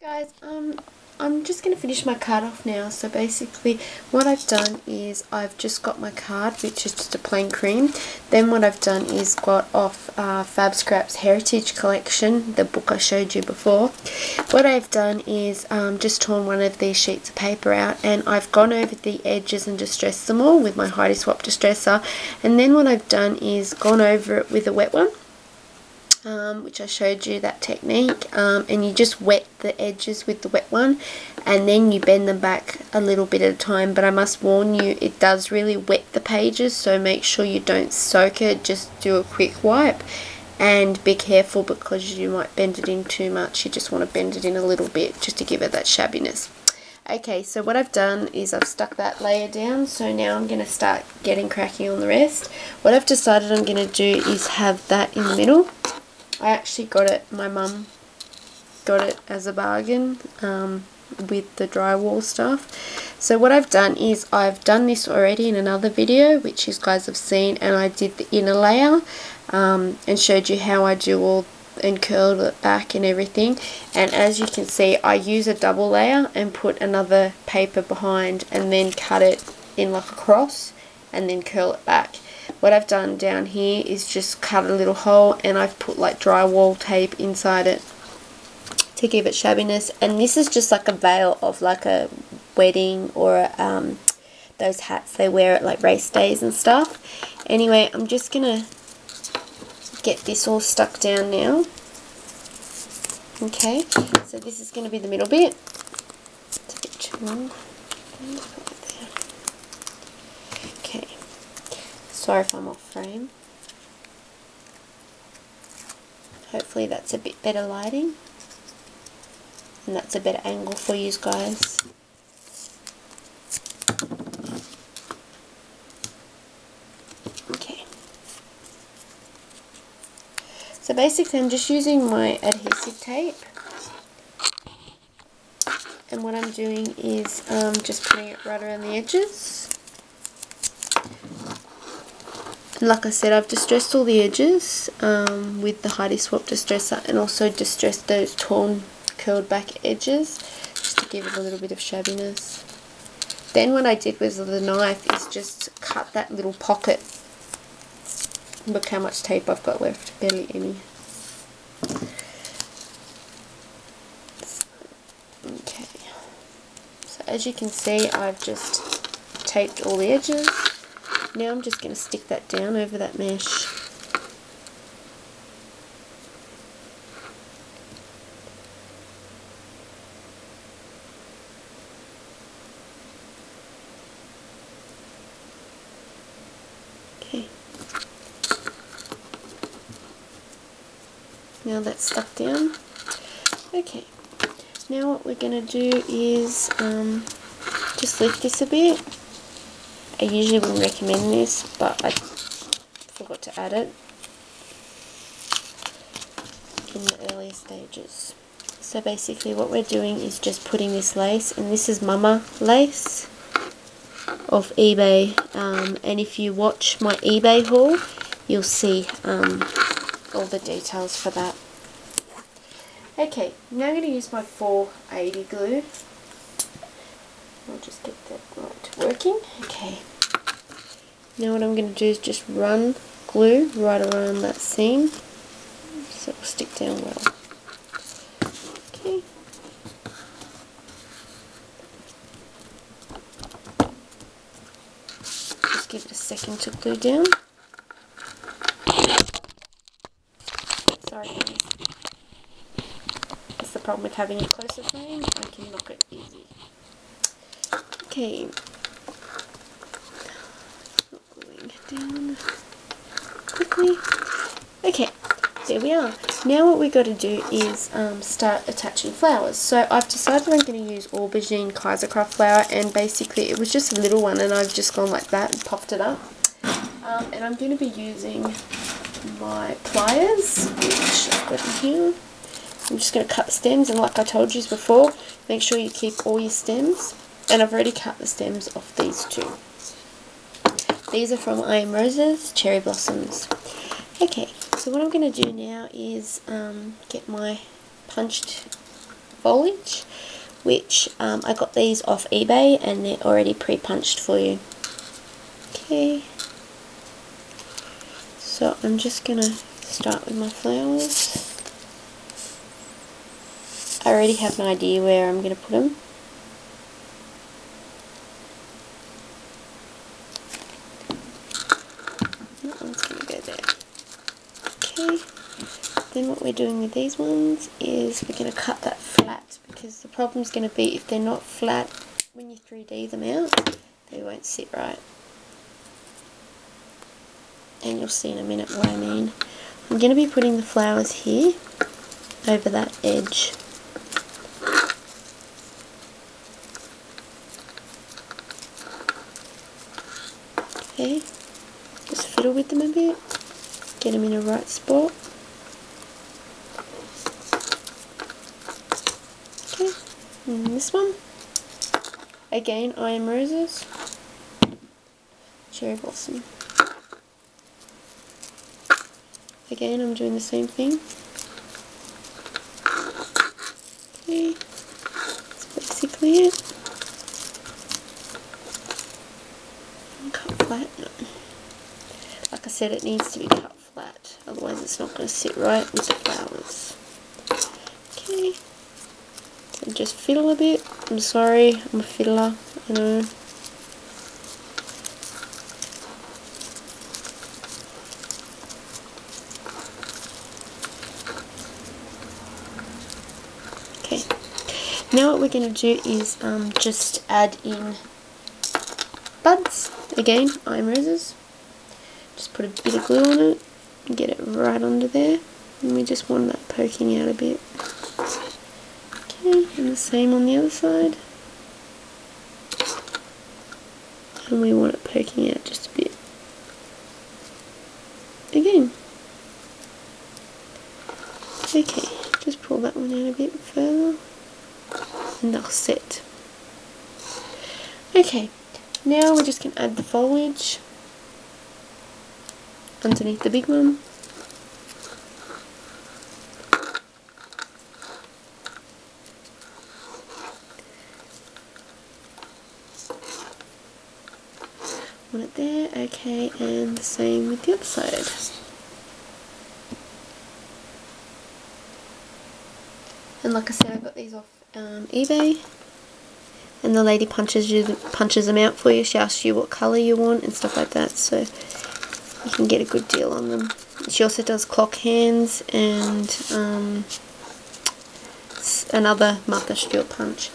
Guys, I'm just going to finish my card off now. So basically what I've done is I've just got my card, which is just a plain cream. Then what I've done is got off Fab Scrap's Heritage Collection, the book I showed you before. What I've done is just torn one of these sheets of paper out, and I've gone over the edges and distressed them all with my Heidi Swap distresser. And then what I've done is gone over it with a wet one. Which I showed you that technique, and you just wet the edges with the wet one, and then you bend them back a little bit at a time. But I must warn you, it does really wet the pages, so make sure you don't soak it, just do a quick wipe, and be careful because you might bend it in too much. You just want to bend it in a little bit just to give it that shabbiness. Okay, so what I've done is I've stuck that layer down, so now I'm going to start getting cracking on the rest. What I've decided I'm going to do is have that in the middle. I actually got it, my mum got it as a bargain with the drywall stuff. So what I've done is I've done this already in another video, which you guys have seen, and I did the inner layer and showed you how I do all and curled it back and everything. And as you can see, I use a double layer and put another paper behind and then cut it in like a cross and then curl it back. What I've done down here is just cut a little hole, and I've put like drywall tape inside it to give it shabbiness. And this is just like a veil of like a wedding or those hats they wear at like race days and stuff. Anyway, I'm just gonna get this all stuck down now. Okay, so this is gonna be the middle bit. It's a bit too long. Okay. Sorry if I'm off frame. Hopefully that's a bit better lighting, and that's a better angle for you guys. Okay. So basically I'm just using my adhesive tape, and what I'm doing is just putting it right around the edges. Like I said, I've distressed all the edges with the Heidi Swap distresser, and also distressed those torn, curled back edges just to give it a little bit of shabbiness. Then what I did with the knife is just cut that little pocket. Look how much tape I've got left, barely any. Okay, so as you can see, I've just taped all the edges. Now I'm just going to stick that down over that mesh. Okay. Now that's stuck down. Okay. Now what we're going to do is just lift this a bit. I usually wouldn't recommend this, but I forgot to add it in the earlier stages. So basically what we're doing is just putting this lace, and this is Mama lace off eBay, and if you watch my eBay haul, you'll see all the details for that. Okay, now I'm going to use my 480 glue. I'll just get that right working. Okay. Now what I'm going to do is just run glue right around that seam so it will stick down well. Okay. Just give it a second to glue down. Sorry guys. That's the problem with having a closer frame. I can knock it easy. Okay, not gluing it down quickly. Okay, there we are. Now what we got to do is start attaching flowers. So I've decided I'm going to use aubergine Kaisercraft flower, and basically it was just a little one, and I've just gone like that and puffed it up. And I'm going to be using my pliers, which I've got in here. I'm just going to cut the stems, and like I told you before, make sure you keep all your stems. And I've already cut the stems off these two. These are from I Am Roses Cherry Blossoms. Okay, so what I'm going to do now is get my punched foliage, which I got these off eBay and they're already pre-punched for you. Okay, so I'm just going to start with my flowers. I already have an idea where I'm going to put them. That one's going to go there. Okay, then what we're doing with these ones is we're going to cut that flat, because the problem's going to be if they're not flat when you 3D them out, they won't sit right. And you'll see in a minute what I mean. I'm going to be putting the flowers here over that edge. Okay, just fiddle with them a bit, get them in a right spot. Okay, and this one, again, I Am Roses, Cherry Blossom. Again, I'm doing the same thing. Okay, that's basically it. Cut flat. No. Like I said, it needs to be cut flat, otherwise it's not going to sit right with the flowers. Okay, so just fiddle a bit. I'm sorry, I'm a fiddler, I know. Okay, now what we're going to do is just add in buds. Again, I Am Roses. Just put a bit of glue on it and get it right under there. And we just want that poking out a bit. Okay, and the same on the other side. And we want it poking out just a bit. Again. Okay, just pull that one out a bit further. And they'll sit. Okay, now we're just going to add the foliage underneath the big one. Want it there, okay, and the same with the other side. And like I said, I got these off eBay, and the lady punches them out for you. She asks you what colour you want and stuff like that, so you can get a good deal on them. She also does clock hands and another Martha Stewart punch.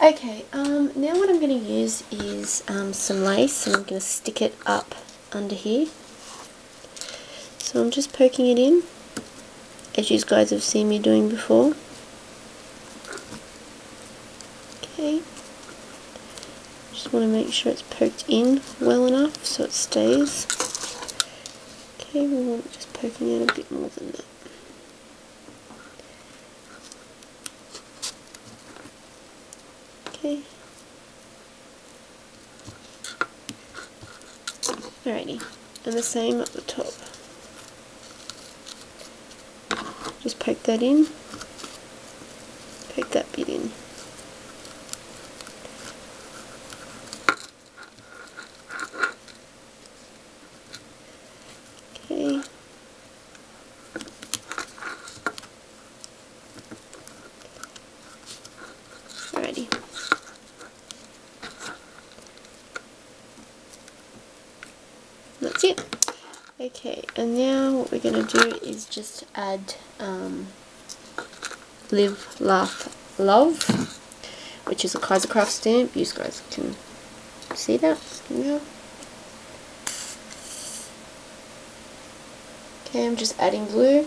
Okay, now what I'm going to use is some lace, and I'm going to stick it up under here. So I'm just poking it in, as you guys have seen me doing before. Okay, just want to make sure it's poked in well enough so it stays. Okay, we want it just poking out a bit more than that. Okay. Alrighty, and the same up the top. Just poke that in, poke that bit in. Okay. Alrighty. That's it. Okay, and now what we're going to do is just add Live, Laugh, Love, which is a Kaiser Craft stamp. You guys can see that. Yeah. Okay, I'm just adding glue,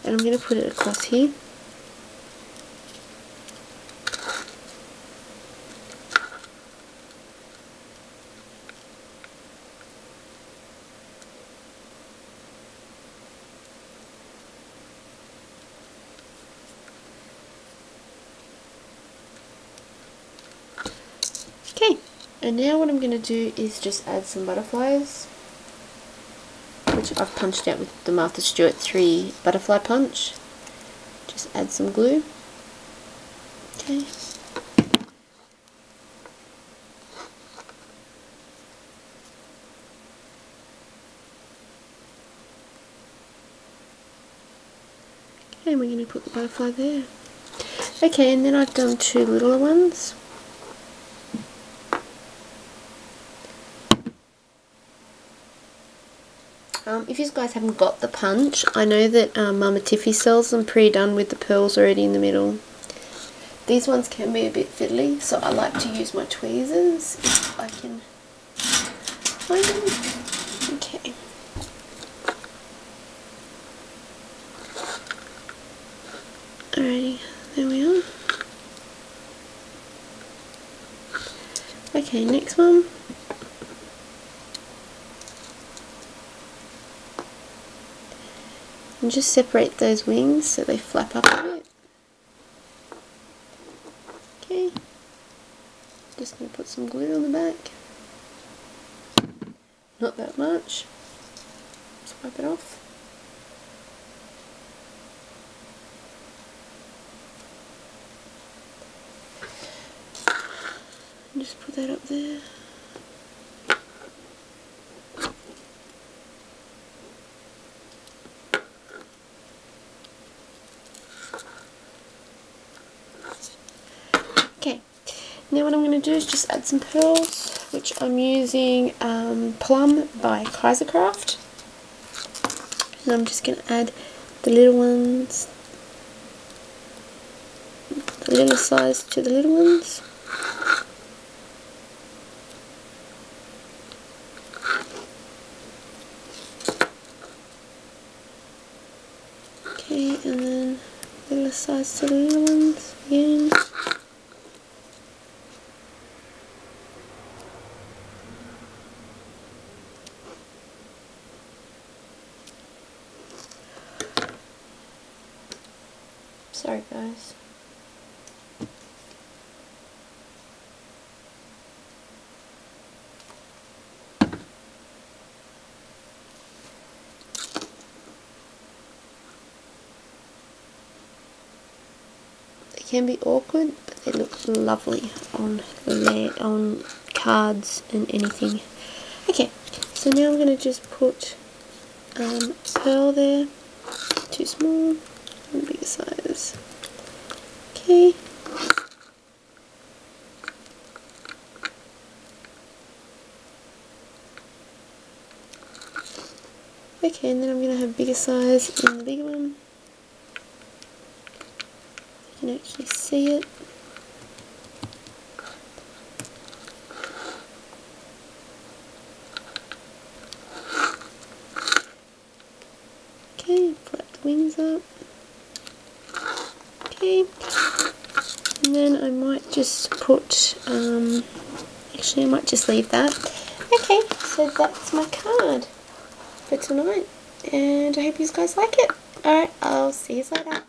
and I'm going to put it across here. Okay, and now what I'm going to do is just add some butterflies, which I've punched out with the Martha Stewart 3 butterfly punch. just add some glue. Okay. And we're going to put the butterfly there. Okay, and then I've done 2 littler ones. If you guys haven't got the punch, I know that Mama Tiffy sells them pre-done with the pearls already in the middle. These ones can be a bit fiddly, so I like to use my tweezers if I can find them. Okay. Alrighty, there we are. Okay, next one. And just separate those wings so they flap up a bit. Okay. Just going to put some glue on the back. Not that much. Just wipe it off. And just put that up there. Okay, now what I'm going to do is just add some pearls, which I'm using Plum by Kaisercraft. And I'm just going to add the little ones, the little size to the little ones. Okay, and then little size to the little ones again. Sorry guys. They can be awkward, but they look lovely on cards and anything. Okay, so now I'm going to just put pearl there, too small, and bigger size. Okay. Okay, and then I'm going to have bigger size in the bigger one. You can actually see it. Okay, flap the wings up. Okay, and then I might just put, actually I might just leave that. Okay, so that's my card for tonight, and I hope you guys like it. Alright, I'll see you later.